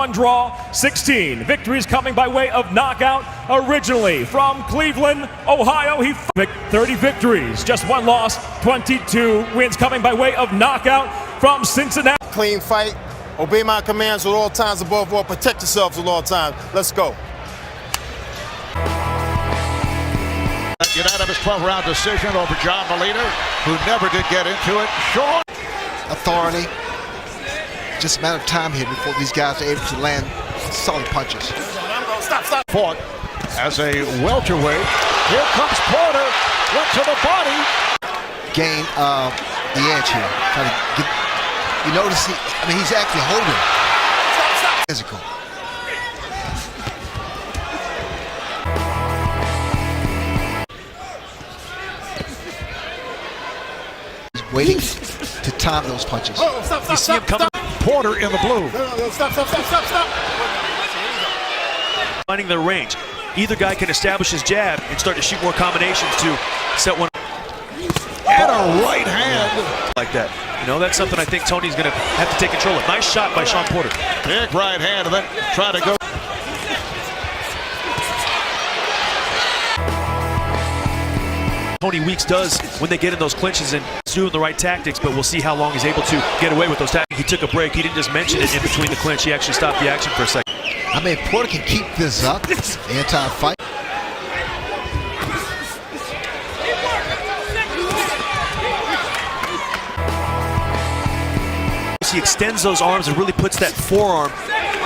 1-1 draw, 16 victories coming by way of knockout. Originally from Cleveland, Ohio, he 30 victories, just 1 loss, 22 wins coming by way of knockout from Cincinnati. Clean fight, obey my commands at all times, above all, protect yourselves at all times. Let's go. Unanimous 12-round decision over John Molina, who never did get into it. Shawn. Authority. Just a matter of time here before these guys are able to land solid punches. Stop. Fought as a welterweight. Here comes Porter. Went to the body. Gain the edge here. Trying to get, you notice he's actually holding. Physical. Waiting to time those punches. You see him coming. Porter in the blue. Stop. Finding their range. Either guy can establish his jab and start to shoot more combinations to set one. And a right hand. Like that. You know, that's something I think Tony's going to have to take control of. Nice shot by Shawn Porter. Big right hand and then try to go. Tony Weeks does when they get in those clinches and doing the right tactics, but we'll see how long he's able to get away with those tactics. He took a break. He didn't just mention it in between the clinch. He actually stopped the action for a second. I mean, Porter can keep this up the entire fight. He extends those arms and really puts that forearm.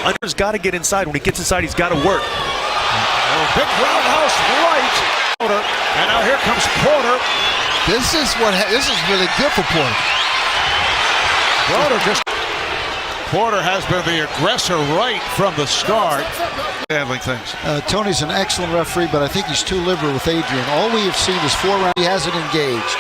Under's got to get inside. When he gets inside, he's got to work. Big roundhouse right. And now here comes Porter. This is really good for Porter. Porter has been the aggressor right from the start. Handling things. Tony's an excellent referee, but I think he's too liberal with Adrien. All we have seen is 4 rounds. He hasn't engaged.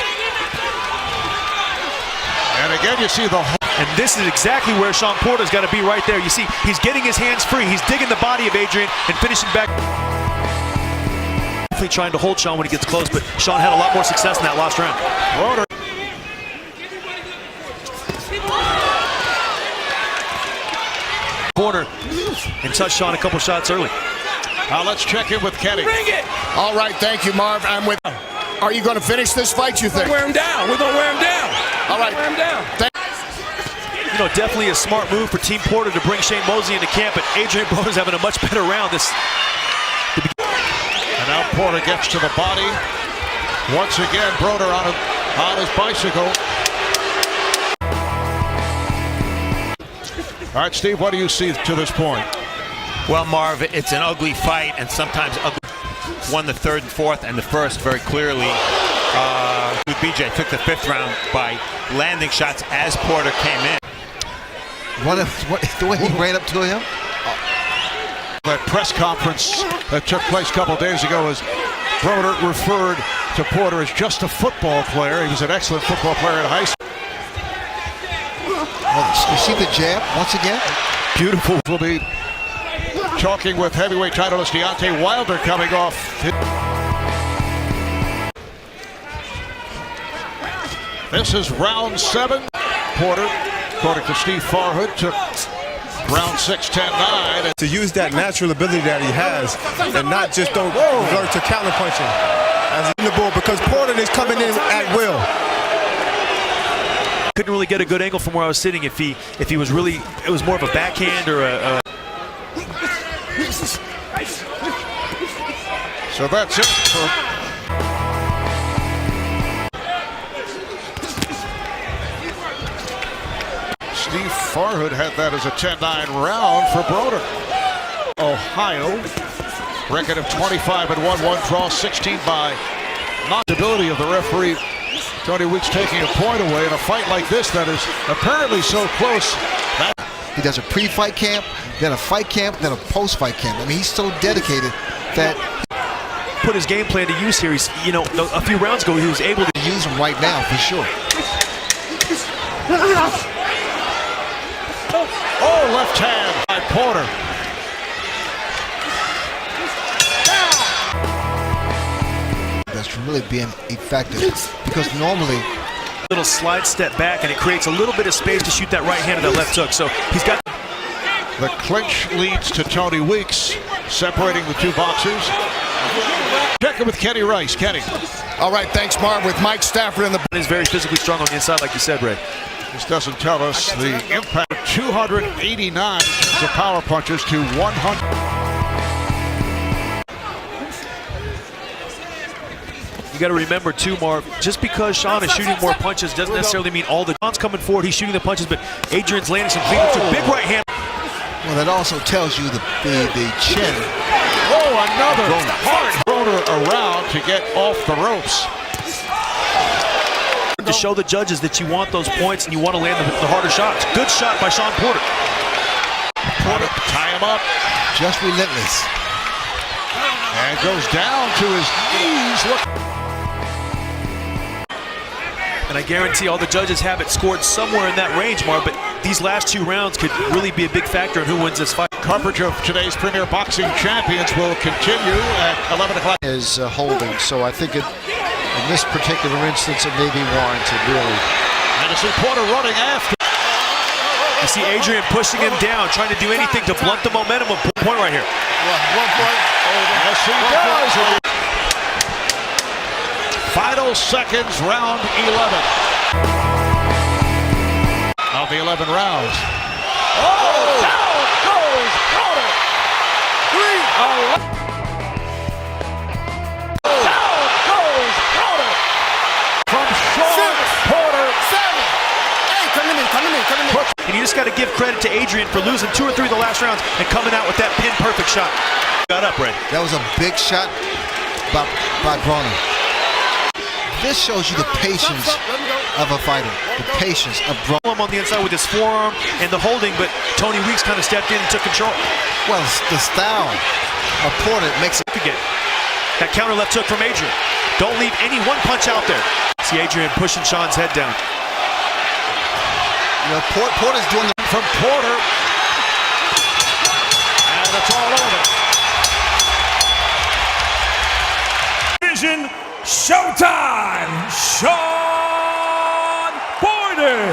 And again, you see the. And this is exactly where Shawn Porter's got to be right there. You see, he's getting his hands free. He's digging the body of Adrien and finishing back. Definitely trying to hold Shawn when he gets close, but Shawn had a lot more success in that last round. Porter. Corner and touched Shawn a couple shots early. Now let's check in with Kenny. Bring it! All right, thank you, Marv. I'm with. Are you going to finish this fight, you think? We're going to wear him down. We're going to wear him down. All right. Wear him down. You know, definitely a smart move for Team Porter to bring Shane Mosley into camp, but Adrien Broner's having a much better round. And now Porter gets to the body. Once again, Broner on his bicycle. All right, Steve, what do you see to this point? Well, Marv, it's an ugly fight, and sometimes ugly. Won the 3rd and 4th and the 1st very clearly. BJ took the 5th round by landing shots as Porter came in. The way he ran up to him? That press conference that took place a couple days ago was Broner referred to Porter as just a football player. He was an excellent football player in high school. You see the jab once again? Beautiful. We'll be talking with heavyweight titleist Deontay Wilder coming off. This is round 7. Porter, according to Steve Farhood, took round 6, 10-9. To use that natural ability that he has and not just don't resort to counter punching as in the ball, because Porter is coming in at will. Couldn't really get a good angle from where I was sitting if he was really, it was more of a backhand or a So that's it for Steve Farhood. Had that as a 10-9 round for Broner. Ohio, record of 25-1, 1 draw, 16 by non-ability of the referee. Tony Weeks taking a point away in a fight like this that is apparently so close. He does a pre-fight camp, then a fight camp, then a post-fight camp. I mean, he's so dedicated that put his game plan to use here. He's, you know, a few rounds ago he was able to use him right now for sure. Oh, left hand by Porter. That's really being effective because normally little slide step back and it creates a little bit of space to shoot that right hand and that left hook. So he's got The clinch leads to Tony Weeks, separating the two boxers. Check it with Kenny Rice. Kenny. All right, thanks, Marv. With Mike Stafford in the... He's very physically strong on the inside, like you said, Ray. This doesn't tell us the impact. 289 of power punches to 100. You got to remember, too, Marv, just because Shawn is shooting more punches doesn't necessarily mean all the... Shawn's coming forward, he's shooting the punches, but Adrian's landing some cleanups. Big right hand. Well, that also tells you the chin. Oh, another hard Broner around to get off the ropes. To show the judges that you want those points and you want to land the harder shots. Good shot by Shawn Porter. Porter, tie him up. Just relentless. And goes down to his knees. Look. And I guarantee all the judges have it scored somewhere in that range, Marv, but these last two rounds could really be a big factor in who wins this fight. Coverage of today's Premier Boxing Champions will continue at 11 o'clock. Is holding, so I think in this particular instance it may be warranted, really. And to see Porter running after. You see Adrien pushing him down, trying to do anything to blunt the momentum of point right here. 1 point. Yes, he does. Final seconds, round 11. Of the 11 rounds. Oh! Down goes Broner! 3-11. Down goes Broner! From Shawn Porter. 7. Hey, coming in. And you just got to give credit to Adrien for losing 2 or 3 of the last rounds and coming out with that pin-perfect shot. Got up, Ray. That was a big shot by Broner. This shows you the patience of a fighter. The patience of Broner. On the inside with his forearm and the holding, but Tony Weeks kind of stepped in and took control. Well, the style of Porter makes it. Again, that counter left hook from Adrien. Don't leave any one punch out there. See Adrien pushing Shawn's head down. You know, Porter's doing the From Porter. And it's all over. Vision Showtime! Shawn Porter!